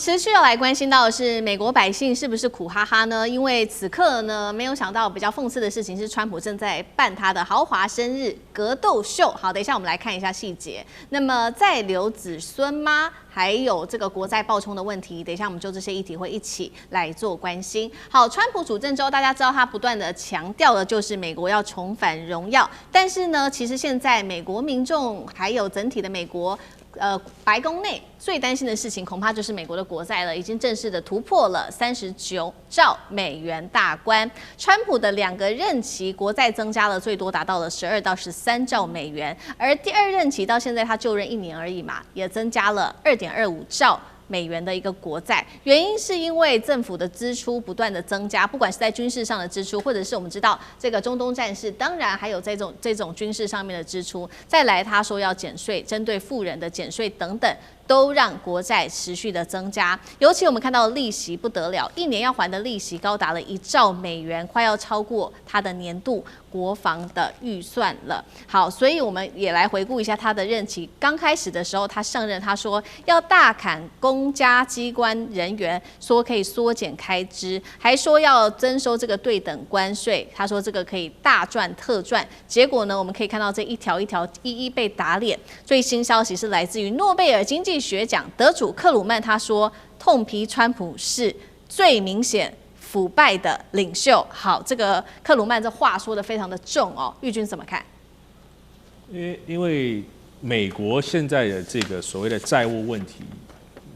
持續要來關心到的是美國百姓是不是苦哈哈呢？因為此刻呢，沒有想到比較諷刺的事情是，川普正在辦他的豪華生日格鬥秀。好，等一下我們來看一下細節。那麼再留子孫嗎？還有這個國債暴衝的問題，等一下我們就這些議題會一起來做關心。好，川普主政之後，大家知道他不斷的強調的就是美國要重返榮耀，但是呢，其實現在美國民眾還有整體的美國。白宮內最擔心的事情，恐怕就是美國的國債了，已經正式的突破了39兆美元大關。川普的2個任期國債增加了最多達到了12到13兆美元，而第2任期到現在他就任1年而已嘛，也增加了2.25兆美元的一個國債，原因是因為政府的支出不斷的增加，不管是在軍事上的支出，或者是我們知道這個中東戰事，當然還有這種軍事上面的支出。再來，他說要減稅，針對富人的減稅等等，都讓國債持續的增加。尤其我們看到利息不得了，1年要還的利息高達了1兆美元，快要超過他的年度國防的預算了。好，所以我们也來回顧一下他的任期。剛開始的時候，他上任，他說要大砍公家機關人員，說可以縮減開支，還說要徵收這個對等關稅。他說這個可以大賺特賺。結果呢，我們可以看到這一條一條一一被打臉。最新消息是來自於諾貝爾經濟學獎得主克魯曼，他說痛批川普是最明顯腐敗的領袖。好，這個克魯曼這話說得非常的重哦，玉君怎麼看？因為美國現在的這個所謂的債務問題，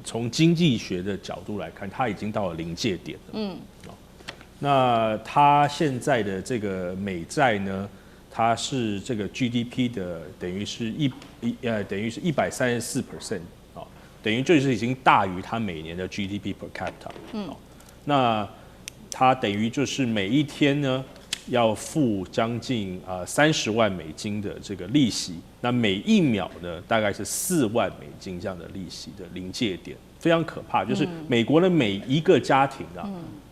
從經濟學的角度來看，它已經到了臨界點了。那它現在的這個美債呢，它是這個 GDP 的等於是134%，等於就是已經大於它每年的 GDP per capita。那它等於就是每一天呢要付將近30萬美金的這個利息，那每1秒呢大概是4萬美金這樣的利息的臨界點，非常可怕。就是美國的每一個家庭啊，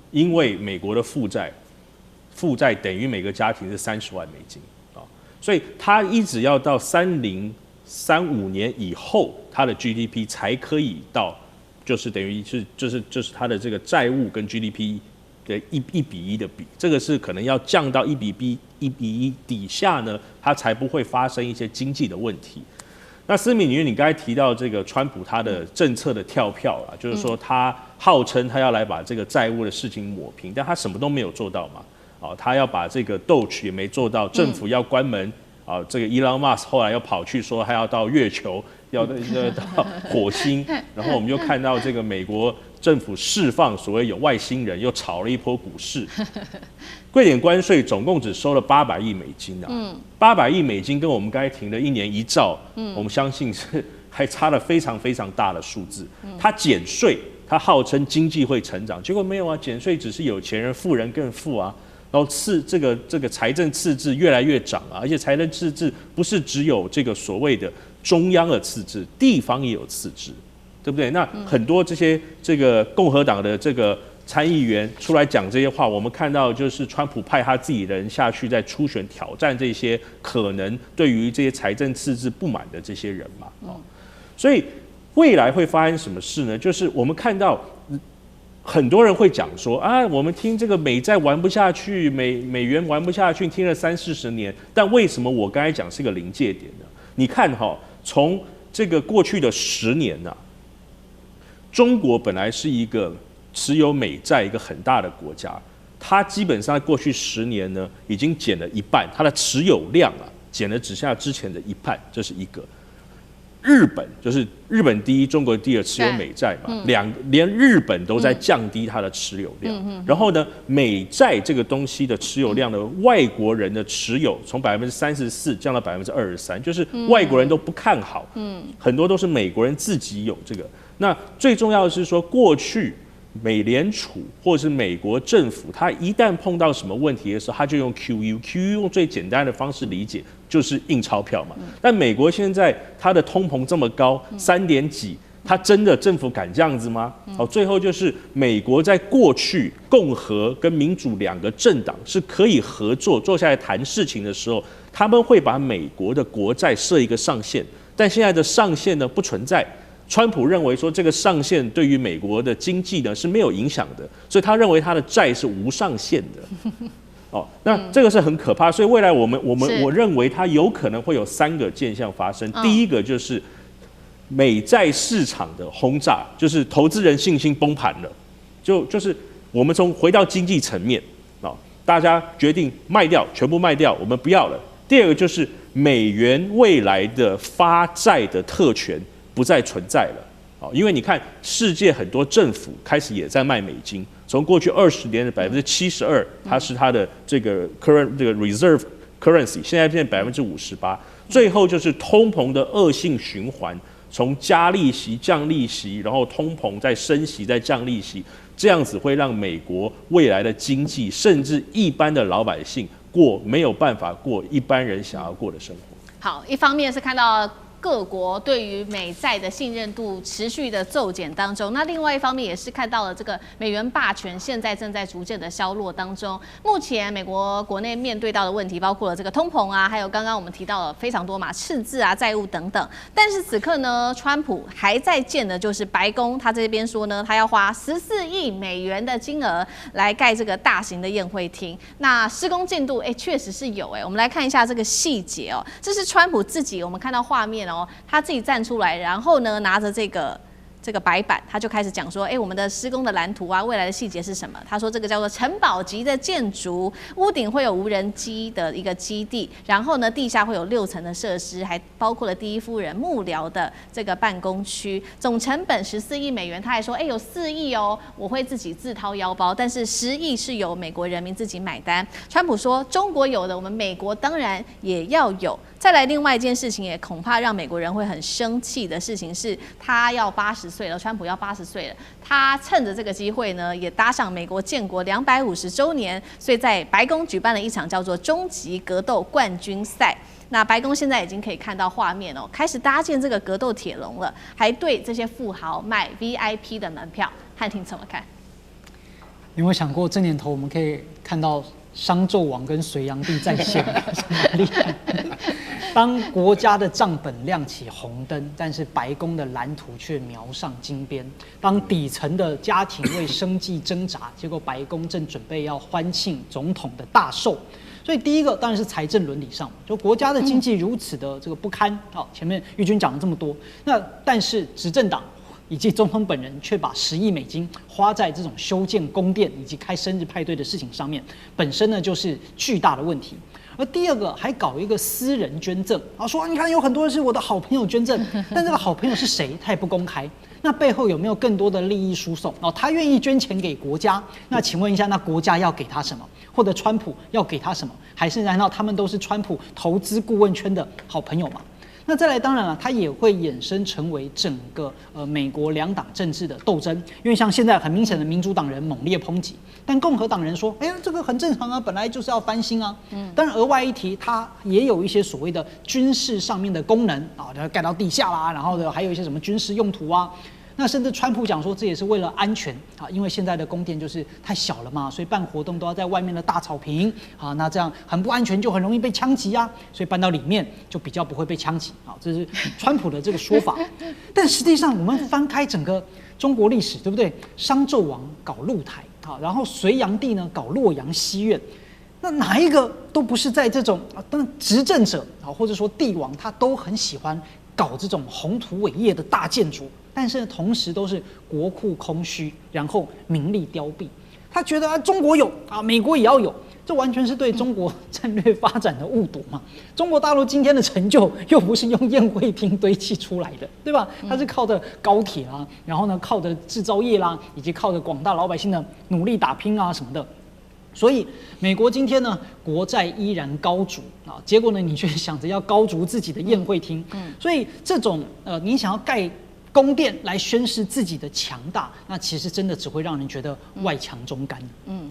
因為美國的負債等於每個家庭是30萬美金啊，所以它一直要到30、35年以後，它的 GDP 才可以到，就是等於是就是它的這個債務跟 GDP 的1比1的比，這個是可能要降到1比1底下呢，它才不會發生一些經濟的問題。那思敏，你剛才提到這個川普他的政策的跳票啊，就是說他號稱他要來把這個債務的事情抹平，但他什麼都沒有做到嘛。他要把這個 Doge 也沒做到，政府要關門。這個 Elon Musk 後來又跑去說他要到月球，要到火星，然後我們就看到這個美國政府釋放所謂有外星人，又炒了一波股市。貴點關稅總共只收了800億美金啊，800億美金跟我們剛才停的1年1兆，我們相信是還差了非常非常大的數字。他減稅，他號稱經濟會成長，結果沒有啊，減稅只是有錢人富人更富啊。然後這個財政赤字越來越漲啊，而且財政赤字不是只有這個所謂的中央的赤字，地方也有赤字，對不對？那很多這個共和黨的這個參議員出來講這些話，我們看到就是川普派他自己的人下去在初選挑戰這些可能對於這些財政赤字不滿的這些人嘛，所以未來會發生什麼事呢？就是我們看到。很多人會講說啊，我們聽這個美債玩不下去，美元玩不下去，聽了30-40年，但為什麼我剛才講是個臨界點呢？你看哈，從這個過去的10年啊，中國本來是一個持有美債一個很大的國家，它基本上過去10年呢，已經減了一半，它的持有量啊，減了只剩下之前的一半，這是一個。日本就是日本第一，中國第2持有美債嘛，連日本都在降低它的持有量。然後呢，美債這個東西的持有量的外國人的持有從34%降到23%，就是外國人都不看好，很多都是美國人自己有這個。那最重要的是說，過去美聯儲或者是美國政府，它一旦碰到什麼問題的時候，它就用 QE 用最簡單的方式理解，就是印鈔票嘛。但美國現在它的通膨這麼高，3點幾，它真的政府敢這樣子嗎？好，最後就是美國在過去共和跟民主2個政黨是可以合作坐下來談事情的時候，他們會把美國的國債設一個上限，但現在的上限呢不存在。川普認為說這個上限對於美國的經濟呢是沒有影響的，所以他認為他的債是無上限的。哦，那這個是很可怕，所以未來我認為它有可能會有3個現象發生。第一個就是美債市場的轟炸，就是投資人信心崩盤了，就是我們回到經濟層面啊，大家決定賣掉，全部賣掉，我們不要了。第二個就是美元未來的發債的特權不再存在了。因為你看，世界很多政府開始也在賣美金，從過去20年的72%，它是它的這個 reserve currency， 現在變58%，最後就是通膨的惡性循環，從加利息、降利息，然後通膨再升息、再降利息，這樣子會讓美國未來的經濟，甚至一般的老百姓沒有辦法過一般人想要過的生活。好，一方面是看到各國對於美債的信任度持續的驟減當中，那另外一方面也是看到了這個美元霸權現在正在逐漸的削弱當中。目前美國國內面對到的問題包括了这個通膨啊，還有剛剛我們提到了非常多嘛，赤字啊、債務等等。但是此刻呢，川普還在建的就是白宮，他這邊說呢，他要花14億美元的金額來蓋這個大型的宴會廳。那施工進度，確實是有我們來看一下這個細節哦，這是川普自己，我們看到畫面哦，他自己站出來，然後呢拿着這個白板，他就開始講說，我們的施工的藍圖啊，未來的細節是什麼？他說這個叫做城堡級的建築，屋頂會有無人機的一個基地，然後呢地下會有6層的設施，還包括了第一夫人幕僚的這個辦公區，總成本14億美元。他還說，有4億哦，我會自己自掏腰包，但是10億是由美國人民自己買單。川普說，中國有的，我們美國當然也要有。再來另外一件事情，也恐怕讓美國人會很生氣的事情是，他要80歲了，川普要80歲了，他趁着這個機會呢，也搭上美國建國250週年，所以在白宮舉辦了一場叫做終極格鬥冠軍賽。那白宮現在已經可以看到畫面哦，開始搭建這個格鬥鐵籠了，還對這些富豪賣 VIP 的門票。漢庭怎麼看？你有沒有想過，這年頭我們可以看到商紂王跟隋煬帝在線，蠻厲害。當國家的賬本亮起紅燈，但是白宮的藍圖卻描上金邊。當底層的家庭為生計掙扎，結果白宮正準備要歡慶總統的大壽。所以第一個當然是財政倫理上，就國家的經濟如此的這個不堪。好，前面玉君講了這麼多，那但是執政黨以及總統本人卻把10億美金花在這種修建宮殿以及開生日派對的事情上面，本身呢就是巨大的問題。而第二個還搞一個私人捐贈，啊，說你看有很多是我的好朋友捐贈，但這個好朋友是誰，他也不公開。那背後有沒有更多的利益輸送？哦，他願意捐錢給國家，那請問一下，那國家要給他什麼？或者川普要給他什麼？還是難道他們都是川普投資顧問圈的好朋友嗎？那再來，當然了，它也會衍生成為整個美國兩黨政治的鬥爭，因為像現在很明顯的民主黨人猛烈抨擊，但共和黨人說，哎呀，這個很正常啊，本來就是要翻新啊。當然額外一提，它也有一些所謂的軍事上面的功能啊，蓋到地下啦，然後呢還有一些什麼軍事用途啊。那甚至川普講說，這也是為了安全啊，因為現在的宮殿就是太小了嘛，所以辦活動都要在外面的大草坪啊，那這樣很不安全，就很容易被槍擊啊，所以搬到裡面就比較不會被槍擊啊，這是川普的這個說法。但實際上，我們翻開整個中國歷史，對不對？商紂王搞露台啊，然後隋煬帝呢搞洛陽西苑，那哪一個都不是在這種當然執政者啊，或者說帝王，他都很喜歡搞這種宏圖偉業的大建築。但是同時都是國庫空虛，然後民力凋敝。他覺得中國有啊，美國也要有，這完全是對中國戰略發展的誤讀嘛。中國大陸今天的成就又不是用宴會廳堆砌出來的，對吧？它是靠着高鐵啦，然後呢靠着製造業啦，以及靠着廣大老百姓的努力打拼啊什麼的。所以美國今天呢，國債依然高築啊，結果呢，你卻想着要高築自己的宴會廳。所以這種你想要蓋宮殿來宣示自己的強大，那其實真的只會讓人覺得外強中乾。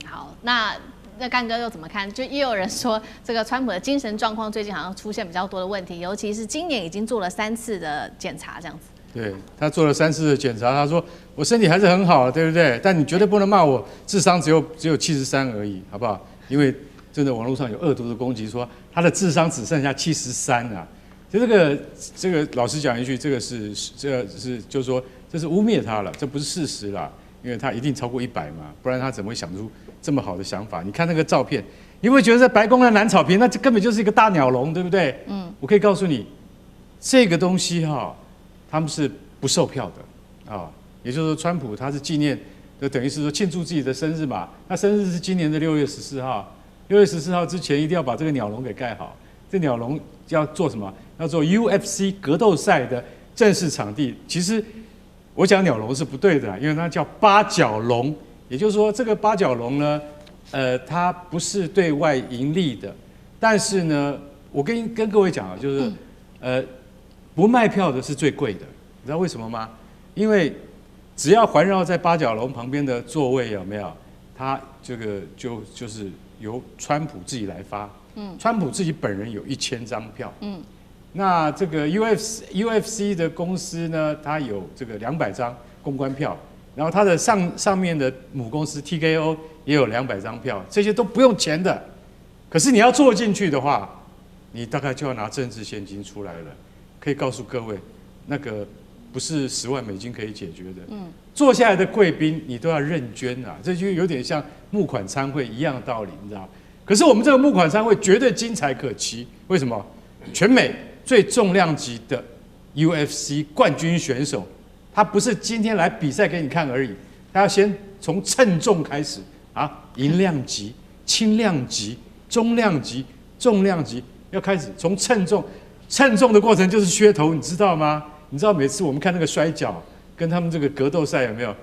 好，那幹哥又怎麼看？就也有人說，這個川普的精神狀況最近好像出現比較多的問題，尤其是今年已經做了3次的檢查，這樣子。對，他做了3次的檢查，他說我身體還是很好，對不對？但你絕對不能罵我智商只有73而已，好不好？因為真的網絡上有惡毒的攻擊說他的智商只剩下73啊。就這個老實講一句，這個是就是說這是污蔑他了，這不是事實啦，因為他一定超過100嘛，不然他怎麼會想出這麼好的想法？你看那個照片，你會覺得在白宮的藍草坪，那這根本就是一個大鳥籠，對不對？我可以告訴你，這個東西哈，他們是不售票的啊，也就是說，川普他是紀念，就等於是說慶祝自己的生日嘛，他生日是今年的6月14號，6月14號之前一定要把這個鳥籠給蓋好。這鳥籠要做什麼？要做 UFC 格鬥賽的正式場地。其實我講鳥籠是不對的，因為它叫八角籠，也就是說這個八角籠呢，它不是對外盈利的，但是呢，我跟各位講啊，就是不賣票的是最貴的，你知道為什麼嗎？因為只要環繞在八角籠旁邊的座位有沒有，它這個就是由川普自己來發。川普自己本人有1000張票。那這個 UFC 的公司呢，它有這個200張公關票，然後它的上面的母公司 TKO 也有200張票，這些都不用錢的。可是你要坐進去的話，你大概就要拿政治現金出來了。可以告訴各位，那個不是10萬美金可以解決的。坐下來的貴賓你都要認捐啊，這就有點像募款餐會一樣的道理，你知道？可是我們這個募款餐會絕對精彩可期，為什麼？全美最重量級的 UFC 冠軍選手，他不是今天來比賽給你看而已，他要先從稱重開始啊，银量級、輕量級、中量級、重量級，要開始從称重。称重的過程就是噱頭，你知道嗎？你知道每次我們看那個摔角跟他們這個格鬥賽有沒有？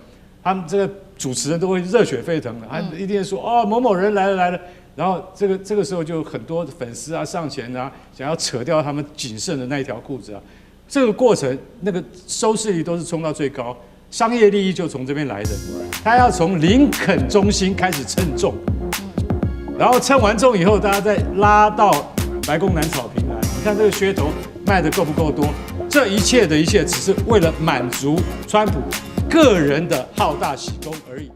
他們這個主持人都會熱血沸騰的，他一定會說哦，某某人來了。然後這個時候就很多粉絲啊上前啊，想要扯掉他們僅剩的那一條褲子啊。這個過程那個收視率都是衝到最高，商業利益就從這邊來的。他要從林肯中心開始稱重，然後稱完重以後，大家再拉到白宮南草坪來。你看這個噱頭賣得夠不夠多？這一切的一切，只是為了滿足川普個人的好大喜功而已。